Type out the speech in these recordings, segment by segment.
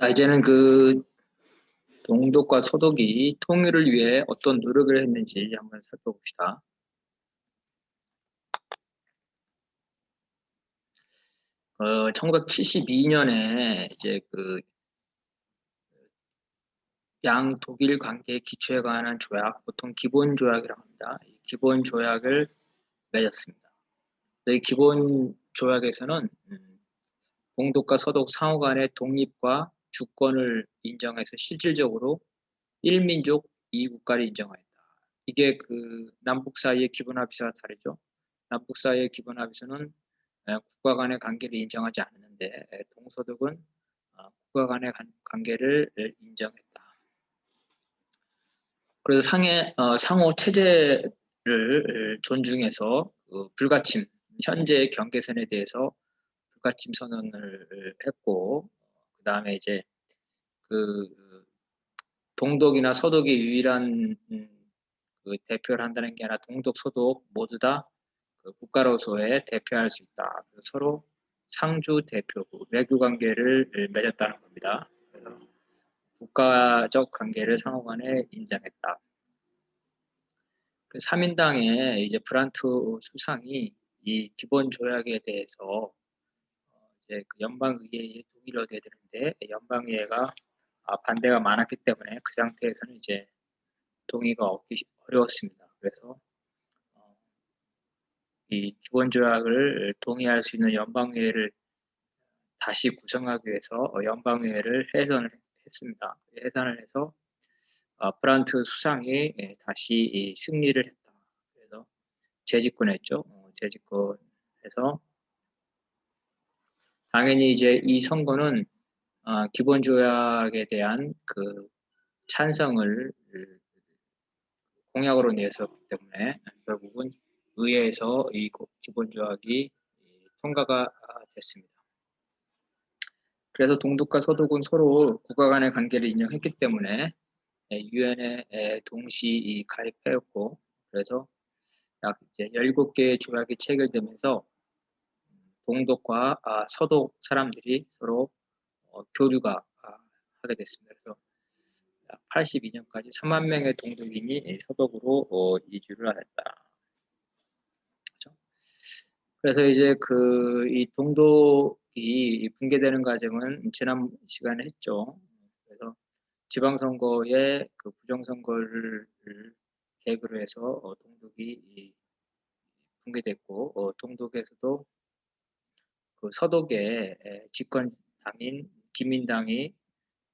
이제는 동독과 서독이 통일을 위해 어떤 노력을 했는지 한번 살펴봅시다. 1972년에 이제 양 독일 관계 기초에 관한 조약, 보통 기본 조약이라고 합니다. 이 기본 조약을 맺었습니다. 이 기본 조약에서는 동독과 서독 상호 간의 독립과 주권을 인정해서 실질적으로 1민족 2국가를 인정하였다. 이게 남북 사이의 기본 합의서와 다르죠. 남북 사이의 기본 합의서는 국가 간의 관계를 인정하지 않았는데 동서독은 국가 간의 관계를 인정했다. 그래서 상호 체제를 존중해서 불가침, 현재 경계선에 대해서 불가침 선언을 했고, 그 다음에 이제 동독이나 서독이 유일한 대표를 한다는 게 아니라 동독, 서독 모두 다 국가로서의 대표할 수 있다. 서로 상주 대표고 외교 관계를 맺었다는 겁니다. 그래서 국가적 관계를 상호 간에 인정했다. 3인당의 이제 브란트 수상이 이 기본 조약에 대해서 이제 연방의회에 동의를 얻어야 되는데 연방의회가 반대가 많았기 때문에 그 상태에서는 이제 동의가 얻기 어려웠습니다. 그래서 이 기본 조약을 동의할 수 있는 연방의회를 다시 구성하기 위해서 연방의회를 해산을 했습니다. 해산을 해서 브란트 수상이 다시 승리를 했다. 그래서 재집권했죠. 재집권해서 당연히 이제 이 선거는 기본 조약에 대한 찬성을 공약으로 내었기 때문에 결국은 의회에서 이 기본 조약이 통과가 됐습니다. 그래서 동독과 서독은 서로 국가 간의 관계를 인정했기 때문에 유엔에 동시 가입하였고, 그래서 약 이제 17개의 조약이 체결되면서 동독과 서독 사람들이 서로 교류가 하게 됐습니다. 그래서 82년까지 3만 명의 동독인이 서독으로 이주를 하였다. 그렇죠? 그래서 이제 이 동독이 붕괴되는 과정은 지난 시간에 했죠. 그래서 지방선거에 부정선거를 계기로 해서 동독이 붕괴됐고, 동독에서도 서독의 집권당인 기민당이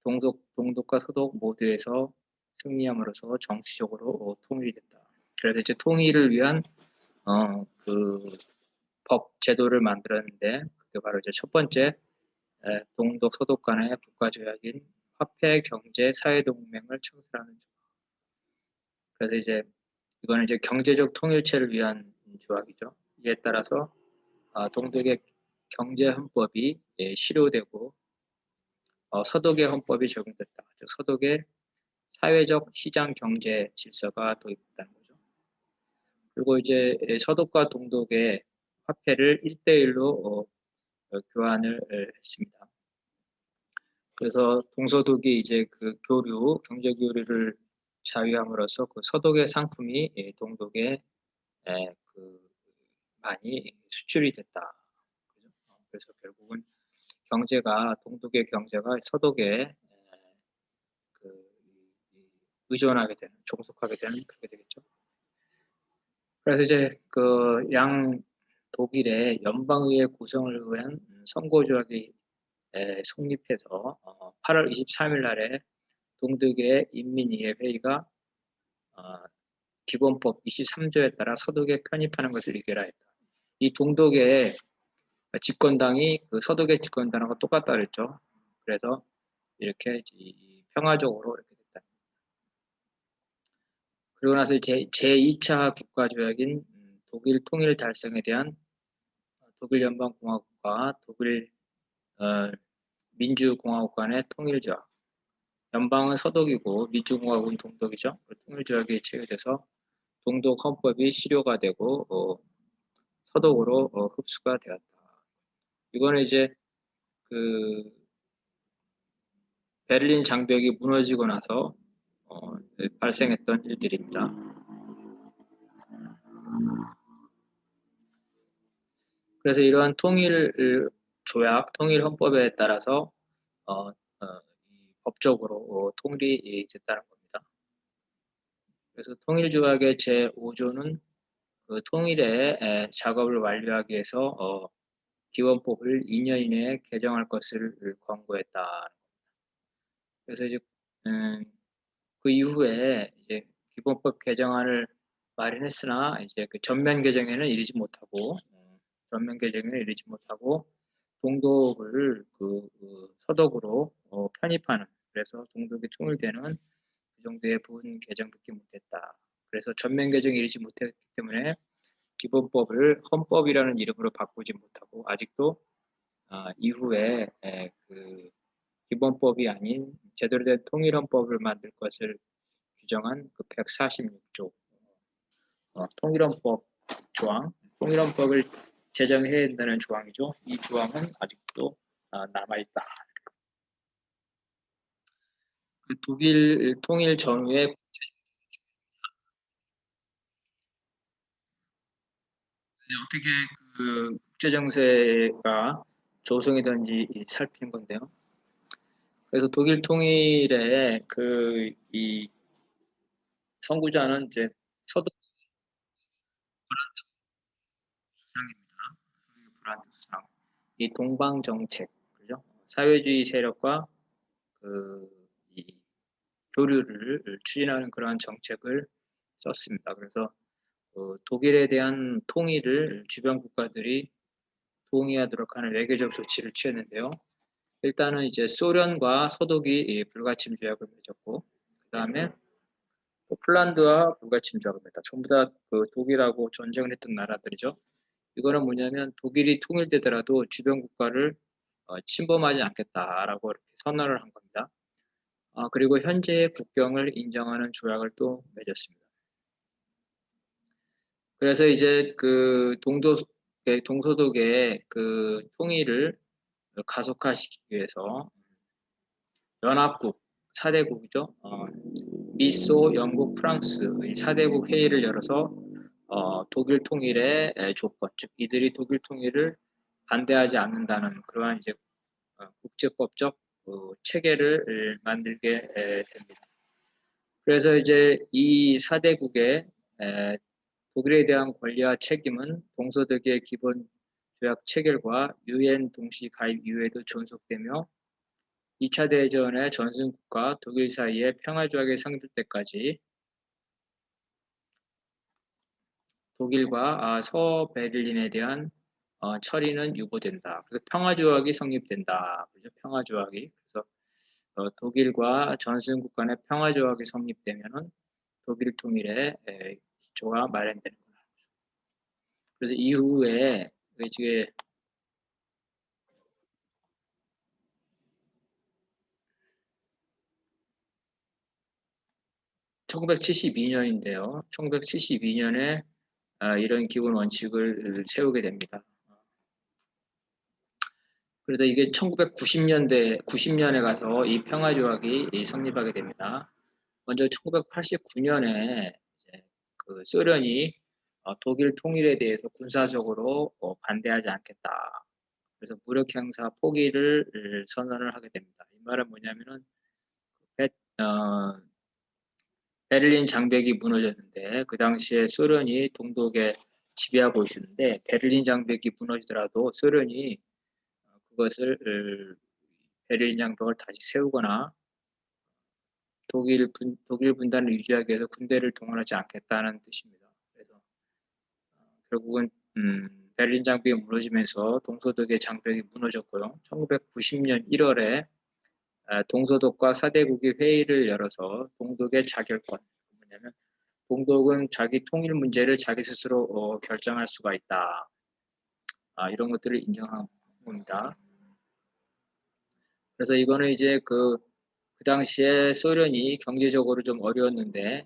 동독과 서독 모두에서 승리함으로써 정치적으로 통일이 됐다. 그래서 이제 통일을 위한 법 제도를 만들었는데 그게 바로 이제 첫 번째 동독 서독 간의 국가 조약인 화폐 경제 사회 동맹을 창설하는 조약. 그래서 이제 이거는 이제 경제적 통일체를 위한 조약이죠. 이에 따라서 동독의 경제 헌법이 실효되고 서독의 헌법이 적용됐다. 즉 서독의 사회적 시장 경제 질서가 도입됐다는 거죠. 그리고 이제 서독과 동독의 화폐를 1대1로 교환을 했습니다. 그래서 동서독이 이제 경제 교류를 자유함으로써 서독의 상품이 동독에 많이 수출이 됐다. 그래서 결국은 동독의 경제가 서독에 의존하게 되는, 종속하게 되는 그렇게 되겠죠. 그래서 이제 양 독일의 연방의회 구성을 위한 선거조약이 성립해서 8월 23일 날에 동독의 인민의회 회의가 기본법 23조에 따라 서독에 편입하는 것을 의결하였다. 이 동독의 집권당이 서독의 집권당하고 똑같다 그랬죠. 그래서 이렇게 평화적으로 이렇게 됐다. 그리고 나서 제2차 국가조약인 독일 통일 달성에 대한 독일 연방공화국과 독일 민주공화국 간의 통일조약. 연방은 서독이고 민주공화국은 동독이죠. 통일조약이 체결돼서 동독 헌법이 실효가 되고 서독으로 흡수가 되었다. 이거는 이제 베를린 장벽이 무너지고 나서 발생했던 일들입니다. 그래서 이러한 통일 조약, 통일 헌법에 따라서 이 법적으로 통일이 됐다는 겁니다. 그래서 통일 조약의 제5조는 그 통일의 작업을 완료하기 위해서 기원법을 2년 이내에 개정할 것을 권고했다. 그래서 이제 그 이후에 이제 기본법 개정안을 마련했으나 이제 그 전면 개정에는 이르지 못하고 동독을 서독으로 편입하는, 그래서 동독이 통일되는 그 정도의 부분 개정밖에 못했다. 그래서 전면 개정에 이르지 못했기 때문에 기본법을 헌법이라는 이름으로 바꾸지 못하고 아직도 이후에 그 기본법이 아닌 제대로 된 통일헌법을 만들 것을 규정한 그 146조 통일헌법 조항, 통일헌법을 제정해야 된다는 조항이죠. 이 조항은 아직도 남아있다. 그 독일 통일 전후에 어떻게 그 국제 정세가 조성이 된지 살피는 건데요. 그래서 독일 통일의 그 이 선구자는 이제 서독 수상입니다. 브란트 수상. 이 동방 정책, 그죠? 사회주의 세력과 이 교류를 추진하는 그러한 정책을 썼습니다. 그래서 독일에 대한 통일을 주변 국가들이 동의하도록 하는 외교적 조치를 취했는데요. 일단은 이제 소련과 서독이 불가침 조약을 맺었고, 그 다음에 폴란드와 불가침 조약을 맺다. 전부 다 그 독일하고 전쟁을 했던 나라들이죠. 이거는 뭐냐면 독일이 통일되더라도 주변 국가를 침범하지 않겠다라고 이렇게 선언을 한 겁니다. 그리고 현재의 국경을 인정하는 조약을 또 맺었습니다. 그래서 이제 그 동서독의 그 통일을 가속화시키기 위해서 연합국 4대국이죠. 미소, 영국, 프랑스 이 4대국 회의를 열어서 독일 통일의 조건, 즉 이들이 독일 통일을 반대하지 않는다는 그러한 이제 국제법적 체계를 만들게 됩니다. 그래서 이제 이 4대국의 독일에 대한 권리와 책임은 동서독의 기본 조약 체결과 유엔 동시 가입 이후에도 존속되며 2차 대전의 전승국과 독일 사이의 평화조약이 성립될 때까지 독일과 서베를린에 대한 처리는 유보된다. 그래서 평화조약이 성립된다. 그죠? 평화조약이. 그래서 독일과 전승국 간의 평화조약이 성립되면은 독일 통일의 기초가 마련되는 거다. 그래서 이후에 이게 1972년인데요. 1972년에 이런 기본 원칙을 세우게 됩니다. 그래서 이게 90년에 가서 이 평화조약이 성립하게 됩니다. 먼저 1989년에 그 소련이 독일 통일에 대해서 군사적으로 반대하지 않겠다. 그래서 무력 행사 포기를 선언을 하게 됩니다. 이 말은 뭐냐면은 어, 베를린 장벽이 무너졌는데 그 당시에 소련이 동독에 지배하고 있었는데 베를린 장벽이 무너지더라도 소련이 그것을 베를린 장벽을 다시 세우거나 독일 분단을 유지하기 위해서 군대를 동원하지 않겠다는 뜻입니다. 그래서 결국은 베를린 장벽이 무너지면서 동서독의 장벽이 무너졌고요. 1990년 1월에 동서독과 사대국이 회의를 열어서 동독의 자결권, 뭐냐면 동독은 자기 통일 문제를 자기 스스로 결정할 수가 있다. 이런 것들을 인정한 겁니다. 그래서 이거는 이제 그 당시에 소련이 경제적으로 좀 어려웠는데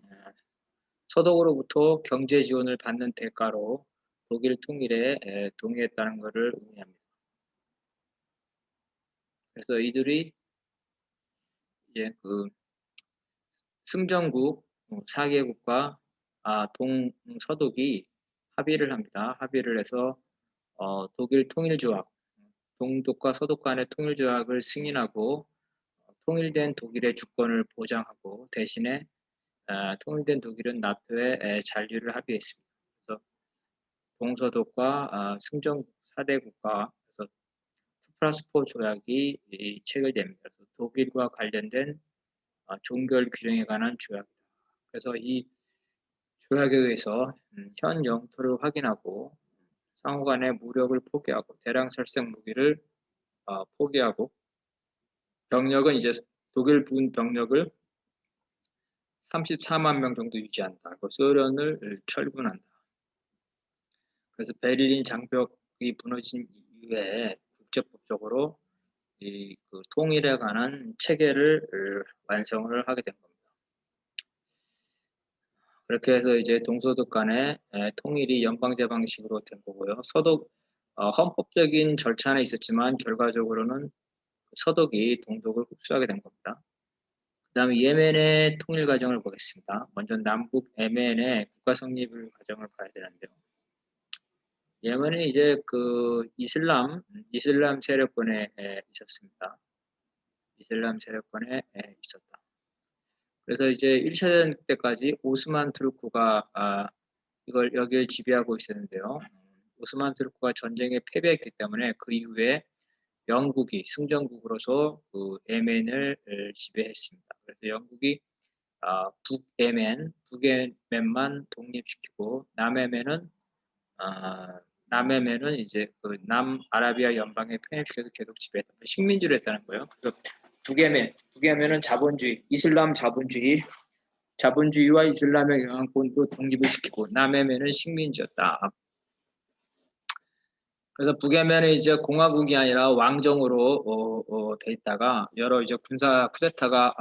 서독으로부터 경제 지원을 받는 대가로 독일 통일에 동의했다는 것을 의미합니다. 그래서 이들이 그 승전국 4개국과 동서독이 합의를 합니다. 합의를 해서 독일 통일조약, 동독과 서독 간의 통일조약을 승인하고 통일된 독일의 주권을 보장하고 대신에 통일된 독일은 나토에 잔류를 합의했습니다. 그래서 동서독과 승전국 4대 국가 그래서 2+4 조약이 체결됩니다. 그래서 독일과 관련된 종결 규정에 관한 조약이다. 그래서 이 조약에 의해서 현 영토를 확인하고 상호 간의 무력을 포기하고 대량 살상 무기를 포기하고 병력은 이제 독일군 병력을 34만 명 정도 유지한다. 그 소련을 철군한다. 그래서 베를린 장벽이 무너진 이후에 국제법적으로 그 통일에 관한 체계를 완성을 하게 된 겁니다. 그렇게 해서 이제 동서독 간의 통일이 연방제 방식으로 된 거고요. 서독 헌법적인 절차는 있었지만 결과적으로는 서독이 동독을 흡수하게 된 겁니다. 그다음에 예멘의 통일 과정을 보겠습니다. 먼저 남북 예멘의 국가 성립을 과정을 봐야 되는데요. 예멘은 이제 그 이슬람 세력권에 있었습니다. 이슬람 세력권에 있었다. 그래서 이제 1차 대전 때까지 오스만 투르크가 이걸 여기를 지배하고 있었는데요. 오스만 투르크가 전쟁에 패배했기 때문에 그 이후에 영국이 승전국으로서 그 예멘을 지배했습니다. 그래서 영국이 북예멘만 독립시키고 남예멘은 이제 그 남아라비아 연방에 편입시켜서 계속 지배했다. 식민지를 했다는 거예요. 그래서 북예멘은 자본주의, 이슬람 자본주의와 이슬람의 영향권도 독립을 시키고 남예멘은 식민지였다. 그래서 북예멘은 이제 공화국이 아니라 왕정으로 돼 있다가 여러 이제 군사 쿠데타가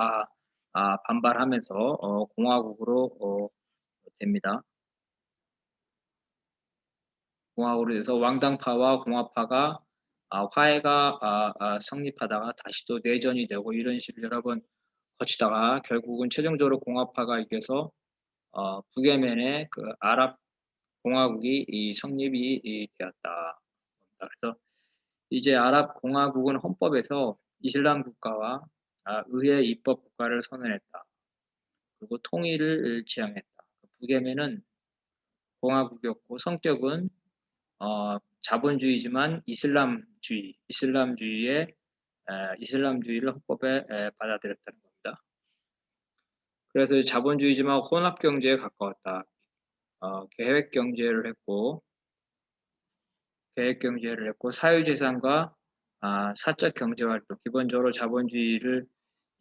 반발하면서 공화국으로 됩니다. 공화국으로 돼서 왕당파와 공화파가 화해가 성립하다가 다시 또 내전이 되고 이런 식으로 여러 번 거치다가 결국은 최종적으로 공화파가 이겨서 북예멘의 그 아랍 공화국이 성립이 되었다. 그래서 이제 아랍 공화국은 헌법에서 이슬람 국가와 의회 입법 국가를 선언했다. 그리고 통일을 지향했다. 북예멘은 공화국이었고 성격은 자본주의지만 이슬람주의를 헌법에 받아들였다는 겁니다. 그래서 자본주의지만 혼합 경제에 가까웠다. 계획 경제를 했고 사유재산과 사적 경제활동 기본적으로 자본주의를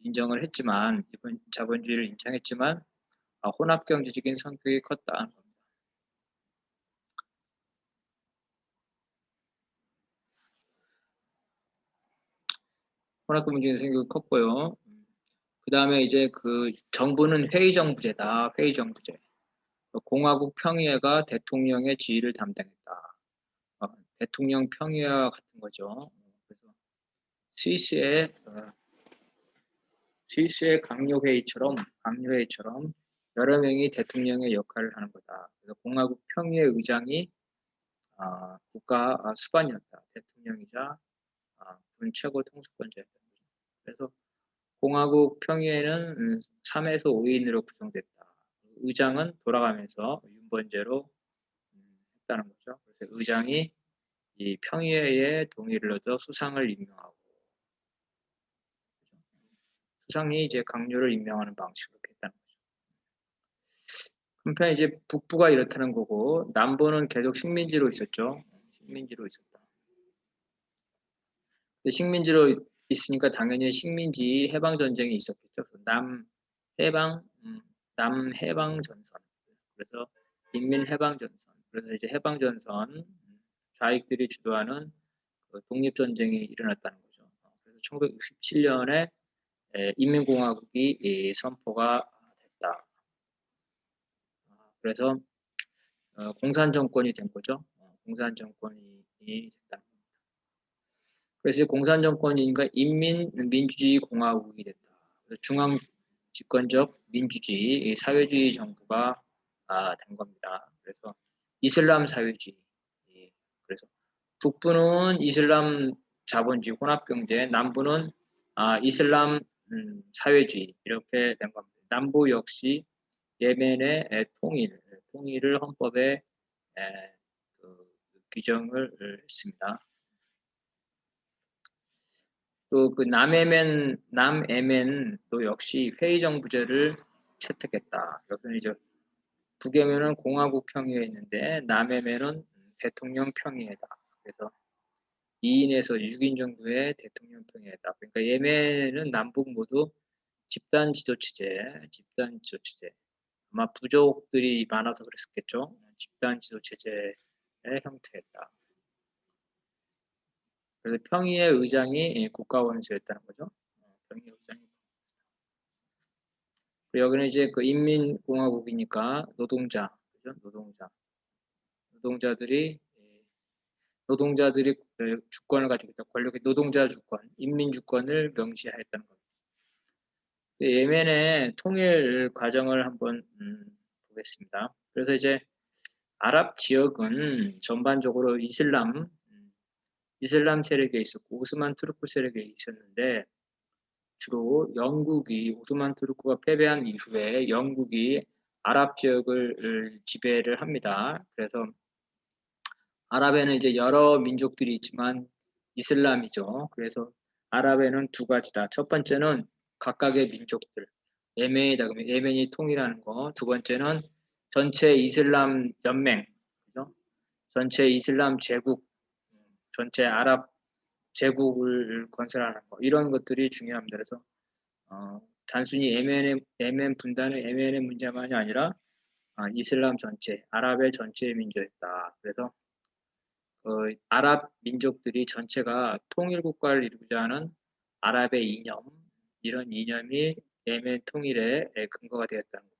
인정을 했지만 혼합 경제적인 성격이 컸다는 겁니다. 혼합 경제적인 성격이 컸고요. 그 다음에 이제 그 정부는 회의정부제다. 회의정부제. 공화국 평의회가 대통령의 지휘를 담당했다. 대통령 평의회와 같은 거죠. 그래서 스위스의 강요회의처럼 여러 명이 대통령의 역할을 하는 거다. 그래서 공화국 평의회 의장이 국가 수반이었다. 대통령이자 군 최고 통수권자였다. 그래서 공화국 평의회는 3에서 5인으로 구성됐다. 의장은 돌아가면서 윤번제로 했다는 거죠. 그래서 의장이 이 평의회의 동의를 얻어 수상을 임명하고 수상이 이제 강요를 임명하는 방식으로 했다는 거죠. 한편 이제 북부가 이렇다는 거고 남부는 계속 식민지로 있었죠. 식민지로 있었다. 식민지로 있으니까 당연히 식민지 해방 전쟁이 있었겠죠. 남해방 전선. 그래서 인민해방 전선. 그래서 이제 해방 전선 좌익들이 주도하는 그 독립 전쟁이 일어났다는 거죠. 그래서 1967년에 인민공화국이 선포가 됐다. 그래서 공산 정권이 된 거죠. 공산 정권이 됐다. 그래서 공산 정권이니까 인민민주주의 공화국이 됐다. 중앙 집권적 민주주의, 사회주의 정부가 된 겁니다. 그래서 이슬람 사회주의. 그래서 북부는 이슬람 자본주의 혼합경제, 남부는 이슬람 사회주의 이렇게 된 겁니다. 남부 역시 예멘의 통일을 헌법에 규정을 했습니다. 또 그 남예멘도 역시 회의정부제를 채택했다. 여기는 이제 북예멘은 공화국 평의회 있는데 남예멘은 대통령 평의회다. 그래서 2인에서 6인 정도의 대통령 평의회다. 그러니까 예멘은 남북 모두 집단 지도체제. 아마 부족들이 많아서 그랬겠죠. 집단 지도체제의 형태였다. 그래서 평의회 의장이 국가원수였다는 거죠. 평의회 의장이. 여기는 이제 그 인민공화국이니까 노동자, 그죠? 노동자들이 주권을 가지고 있다. 권력의 노동자 주권, 인민 주권을 명시하였다는 겁니다. 예멘의 통일 과정을 한번 보겠습니다. 그래서 이제 아랍 지역은 전반적으로 이슬람 세력에 있었고 오스만 투르크 세력에 있었는데 주로 영국이 오스만 투르크가 패배한 이후에 영국이 아랍 지역을 지배를 합니다. 그래서 아랍에는 이제 여러 민족들이 있지만 이슬람이죠. 그래서 아랍에는 두 가지다. 첫 번째는 각각의 민족들, 예멘이다. 그러면 예멘이 통일하는 거. 두 번째는 전체 이슬람 연맹, 그죠? 전체 이슬람 제국, 전체 아랍 제국을 건설하는 거. 이런 것들이 중요합니다. 그래서 단순히 예멘 분단은 예멘의 문제만이 아니라 이슬람 전체, 아랍의 전체 민족이다. 그래서 아랍 민족들이 전체가 통일 국가를 이루고자 하는 아랍의 이념, 이런 이념이 예멘 통일의 근거가 되었다는 겁니다.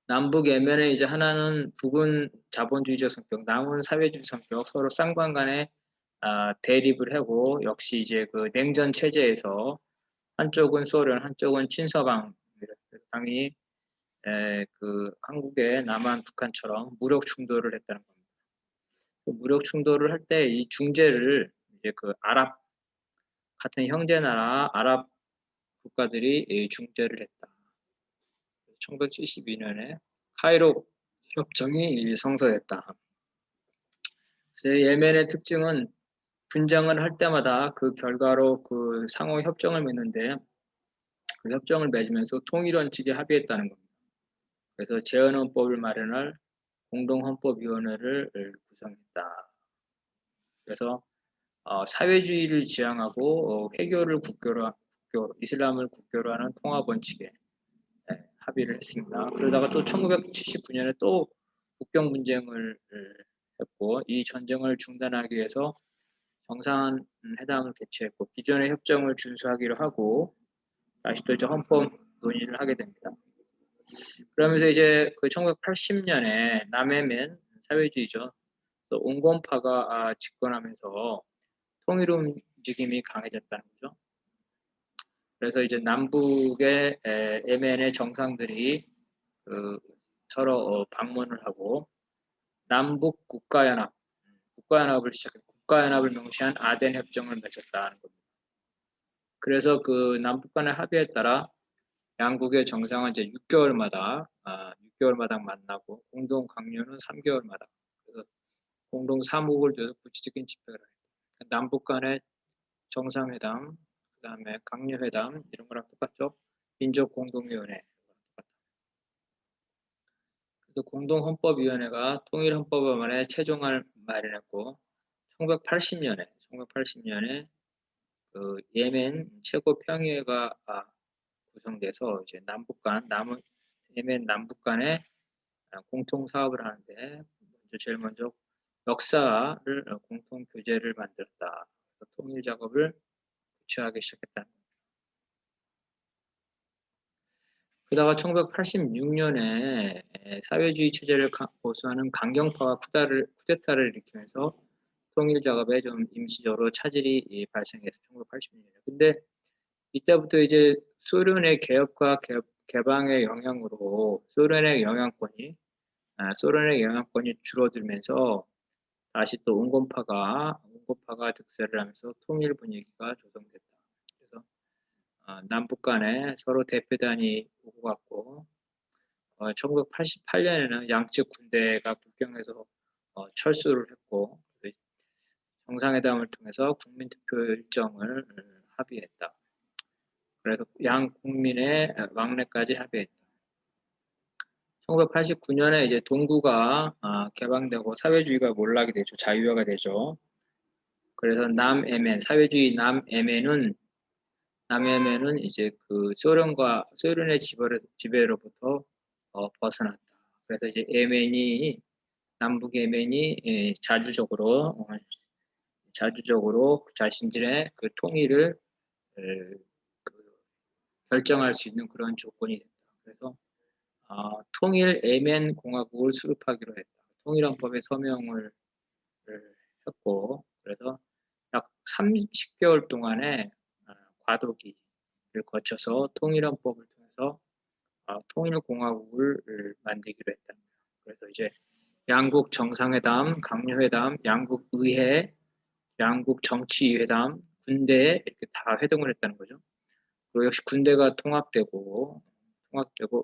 남북 예멘의 이제 하나는 북은 자본주의적 성격, 남은 사회주의 성격, 서로 쌍방간에 대립을 하고 역시 이제 그 냉전 체제에서 한쪽은 소련, 한쪽은 친서방, 당연히 그 한국의 남한 북한처럼 무력 충돌을 했다는 겁니다. 무력 충돌을 할 때 이 중재를 이제 그 아랍 같은 형제 나라 아랍 국가들이 중재를 했다. 1972년에 카이로 협정이 성사됐다. 그래서 예멘의 특징은 분쟁을 할 때마다 그 결과로 그 상호 협정을 맺는데 그 협정을 맺으면서 통일 원칙에 합의했다는 겁니다. 그래서 재헌헌법을 마련할 공동헌법위원회를 구성했다. 그래서 사회주의를 지향하고 회교를 이슬람을 국교로 하는 통합 원칙에 합의를 했습니다. 그러다가 또 1979년에 또 국경 분쟁을 했고 이 전쟁을 중단하기 위해서 정상회담을 개최했고 기존의 협정을 준수하기로 하고 다시 또 이제 헌법 논의를 하게 됩니다. 그러면서 이제 그 1980년에 남예멘 사회주의죠. 또 온건파가 집권하면서 통일 움직임이 강해졌다는 거죠. 그래서 이제 남북의 예멘의 정상들이 서로 방문을 하고 남북 국가연합을 시작했고 국가연합을 명시한 아덴 협정을 맺었다는 겁니다. 그래서 그 남북 간의 합의에 따라 양국의 정상은 이제 6개월마다 만나고 공동 강요는 3개월마다 그래서 공동 사목을 둬서 구체적인 집회를 합니다. 남북 간의 정상회담, 그다음에 강요회담 이런 거랑 똑같죠. 민족공동위원회. 그래서 공동헌법위원회가 통일헌법안에 최종안을 마련했고 1980년에 그 예멘 최고 평의회가 구성돼서 이제 남은 예멘 남북 간에 공통 사업을 하는데 제일 먼저 역사를 공통 교재를 만들었다. 통일 작업을 구체하기 시작했다. 그러다가 1986년에 사회주의 체제를 보수하는 강경파가 쿠데타를 일으키면서 통일 작업에 좀 임시적으로 차질이 발생해서 1986년에. 근데 이때부터 이제 소련의 개혁과 개방의 영향으로 소련의 영향권이 줄어들면서 다시 또 온건파가 득세를 하면서 통일 분위기가 조성됐다. 그래서 남북 간에 서로 대표단이 오고 갔고 1988년에는 양측 군대가 국경에서 철수를 했고 정상회담을 통해서 국민투표 일정을 합의했다. 그래서 양 국민의 왕래까지 합의했다. 1989년에 이제 동구가 개방되고 사회주의가 몰락이 되죠. 자유화가 되죠. 그래서 사회주의 남예멘은 이제 그 소련의 지배로부터 벗어났다. 그래서 이제 남북 예멘이 자주적으로 자신들의 그 통일을 그 결정할 수 있는 그런 조건이 됐다. 그래서 통일 예멘 공화국을 수립하기로 했다. 통일헌법에 서명을 했고, 그래서 약 30개월 동안의 과도기를 거쳐서 통일헌법을 통해서 통일공화국을 만들기로 했다. 그래서 이제 양국 정상회담, 강요회담, 양국 의회, 양국 정치회담, 군대 이렇게 다 회동을 했다는 거죠. 그리고 역시 군대가 통합되고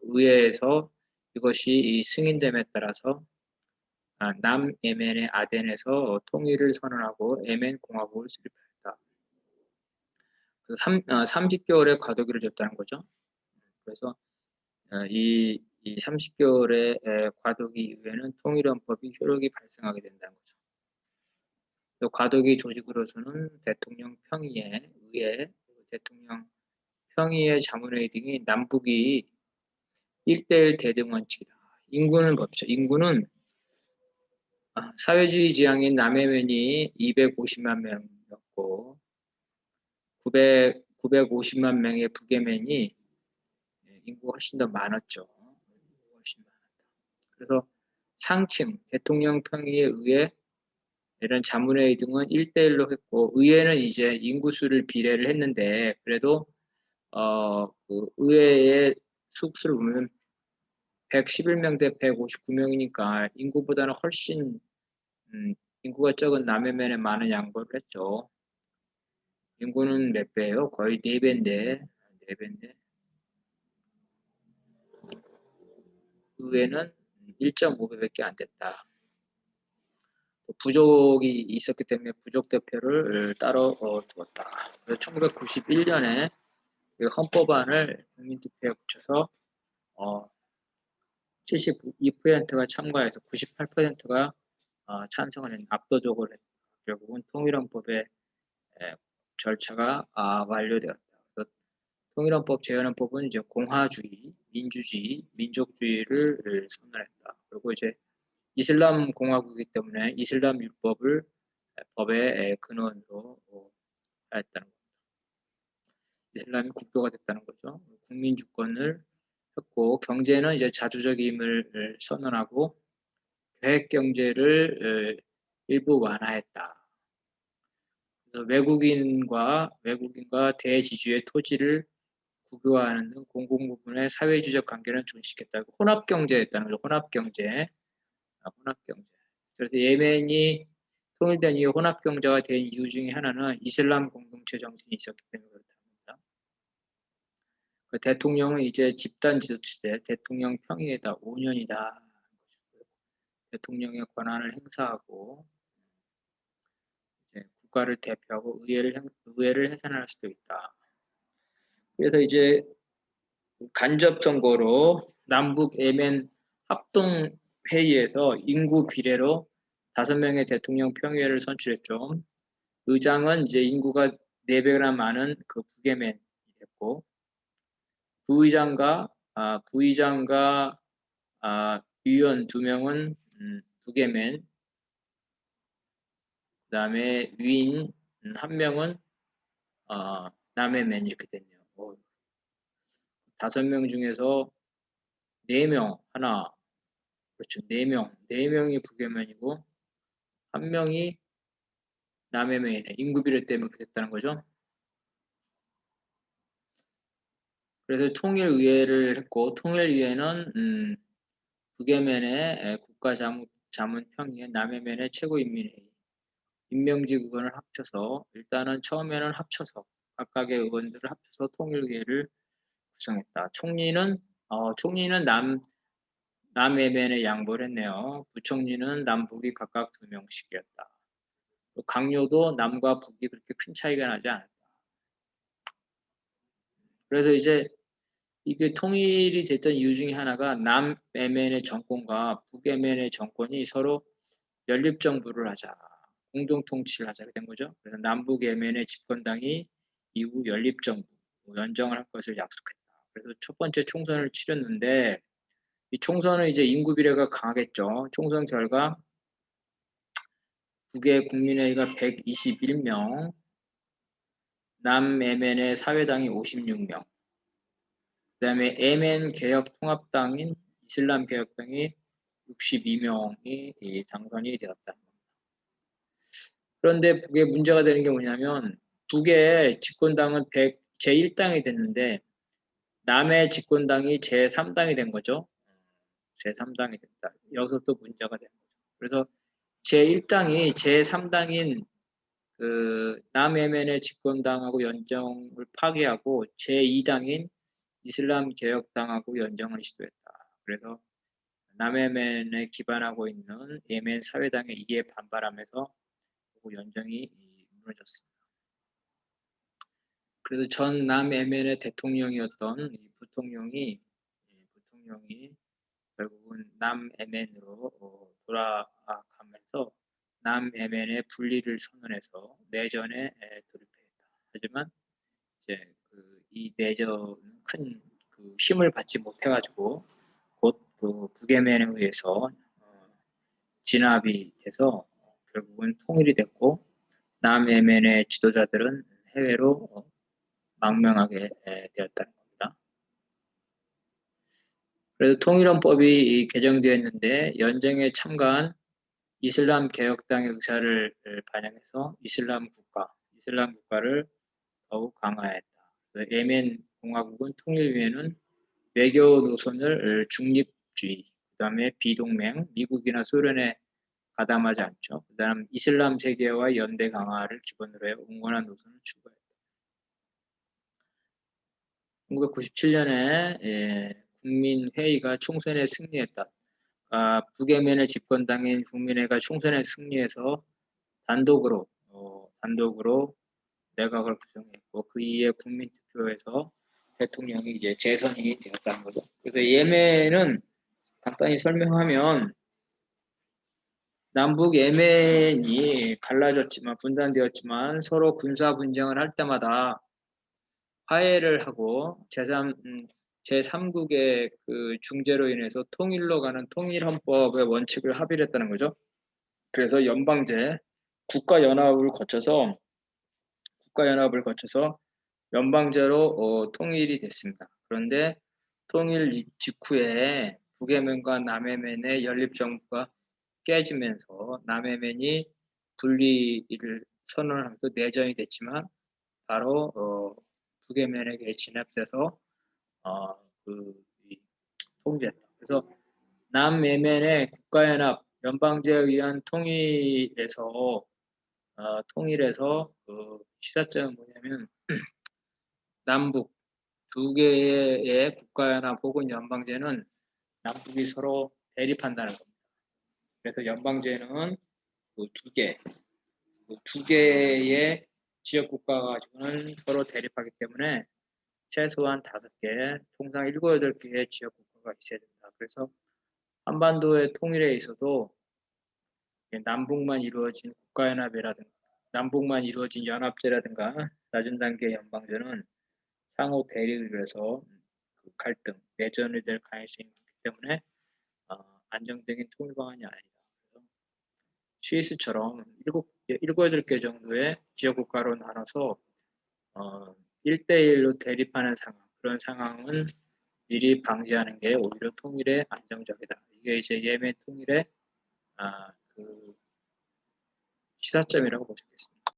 의회에서 이것이 승인됨에 따라서 남예멘의 아덴에서 통일을 선언하고 예멘 공화국을 수립했다. 그래서 30개월의 과도기를 줬다는 거죠. 그래서 이 30개월의 과도기 이후에는 통일헌법이 효력이 발생하게 된다는 거죠. 또 과도기 조직으로서는 대통령 평의회, 의회, 대통령 평의회 자문회의 등이 남북이 1대1 대등 원칙이다. 인구는 법이죠. 인구는 사회주의 지향인 남예멘이 250만 명이었고 950만 명의 북예멘이 인구가 훨씬 더 많았죠. 훨씬 많았다. 그래서 상층, 대통령 평의에 의해 이런 자문회의 등은 1대1로 했고 의회는 이제 인구수를 비례를 했는데 그래도 그 의회의 수를 보면 111명 대 159명이니까 인구보다는 훨씬 인구가 적은 남예멘에 많은 양보를 했죠. 인구는 몇 배예요? 거의 4배인데 의회는 1.5배밖에 안 됐다. 부족이 있었기 때문에 부족 대표를 따로 두었다. 그래서 1991년에 헌법안을 국민투표에 붙여서 72%가 참가해서 98%가 찬성을 했는 압도적으로 했다. 결국은 통일헌법의 절차가 완료되었다. 그래서 통일헌법 재헌헌법은 이제 공화주의, 민주주의, 민족주의를 선언했다. 그리고 이제 이슬람 공화국이기 때문에 이슬람 율법을 법의 근원으로 하였다는 겁니다. 이슬람이 국교가 됐다는 거죠. 국민 주권을 했고 경제는 이제 자주적임을 선언하고 계획 경제를 일부 완화했다. 그래서 외국인과 대지주의 토지를 국유화하는 등 공공 부분의 사회주의적 관계는 존식했다. 혼합 경제였다는 거죠. 혼합 경제. 그래서 예멘이 통일된 이후 혼합 경제가 된 이유 중에 하나는 이슬람 공동체 정신이 있었기 때문에 그렇답니다. 그 대통령은 이제 집단 지도체제, 대통령 평의회다 5년이다. 대통령의 권한을 행사하고 이제 국가를 대표하고 의회를 해산할 수도 있다. 그래서 이제 간접 선거로 남북 예멘 합동 회의에서 인구 비례로 5명의 대통령 평의회를 선출했죠. 의장은 이제 인구가 4배나 많은 그 북예멘이 됐고 부의장과 위원 2명은 북예멘, 그다음에 위인 1명은 남예멘 이렇게 됐네요. 5명 중에서 4명 그렇죠. 4명이 북예멘이고 1명이 남예멘이네. 인구 비례 때문에 그랬다는 거죠. 그래서 통일의회를 했고 통일의회는 북예멘의 국가자문평의회, 남예멘의 최고인민회의, 임명직 의원을 합쳐서 일단은 처음에는 합쳐서 각각의 의원들을 합쳐서 통일의회를 구성했다. 총리는 남예멘에 양보를 했네요. 부총리는 남북이 각각 2명씩이었다. 강요도 남과 북이 그렇게 큰 차이가 나지 않았다. 그래서 이제 이게 통일이 됐던 이유 중에 하나가 남예멘의 정권과 북예멘의 정권이 서로 연립정부를 하자, 공동통치를 하자게 된 거죠. 그래서 남북예멘의 집권당이 이후 연립정부, 연정을 할 것을 약속했다. 그래서 첫 번째 총선을 치렀는데 이 총선은 이제 인구 비례가 강하겠죠. 총선 결과 북의 국민회의가 121명, 남예멘의 사회당이 56명, 그다음에 예멘 개혁 통합당인 이슬람 개혁당이 62명이 당선이 되었다. 그런데 북의 문제가 되는 게 뭐냐면 북의 집권당은 제1당이 됐는데 남의 집권당이 제3당이 된 거죠. 제3당이 됐다. 여기서 또 문제가 되는 거죠. 그래서 제1당이 제3당인 그 남예멘의 집권당하고 연정을 파기하고 제2당인 이슬람 개혁당하고 연정을 시도했다. 그래서 남예멘에 기반하고 있는 예멘 사회당의 이에 반발하면서 연정이 무너졌습니다. 그래서 전 남예멘의 대통령이었던 이 부통령이 결국은 남예멘으로 돌아가면서 남예멘의 분리를 선언해서 내전에 돌입했다. 하지만 이제 이 내전은 큰 힘을 받지 못해가지고 곧 그 북예멘에 의해서 진압이 돼서 결국은 통일이 됐고 남예멘의 지도자들은 해외로 망명하게 되었다는 겁니다. 그래서 통일헌법이 개정되었는데 연정에 참가한 이슬람 개혁당의 의사를 반영해서 이슬람 국가를 더욱 강화했다. 그래서 예멘 공화국은 통일 후에는 외교 노선을 중립주의, 그다음에 비동맹, 미국이나 소련에 가담하지 않죠. 그다음 이슬람 세계와 연대 강화를 기본으로 해 응원한 노선을 추구했다. 1997년에 국민회의가 총선에 승리했다. 북예멘의 집권당인 국민회의가 총선에 승리해서 단독으로 내각을 구성했고 그 이후에 국민투표에서 대통령이 이제 재선이 되었다는 거죠. 그래서 예멘은 간단히 설명하면 남북 예멘이 갈라졌지만 분단되었지만 서로 군사 분쟁을 할 때마다 화해를 하고 제3국의 그 중재로 인해서 통일로 가는 통일헌법의 원칙을 합의를 했다는 거죠. 그래서 국가연합을 거쳐서 연방제로 통일이 됐습니다. 그런데 통일 직후에 북예멘과 남예멘의 연립정부가 깨지면서 남예멘이 분리를 선언하면서 내전이 됐지만 바로 북예멘에게 진압돼서 통제했다. 그래서 남예멘의 국가연합 연방제에 의한 통일에서 그 시사점은 뭐냐면 남북 두 개의 국가연합 혹은 연방제는 남북이 서로 대립한다는 겁니다. 그래서 연방제는 두 개의 지역 국가가 가지고는 서로 대립하기 때문에 최소한 5개, 통상 7, 8개의 지역 국가가 있어야 된다. 그래서 한반도의 통일에 있어도 남북만 이루어진 국가연합이라든가 남북만 이루어진 연합제라든가 낮은 단계 연방제는 상호 대립을 해서 갈등, 내전이 될 가능성이 많기 때문에 안정적인 통일 방안이 아니다. 스위스처럼 7, 8개 정도의 지역 국가로 나눠서 1대1로 대립하는 그런 상황은 미리 방지하는 게 오히려 통일에 안정적이다. 이게 이제 예멘 통일의 그 시사점이라고 볼 수 있겠습니다.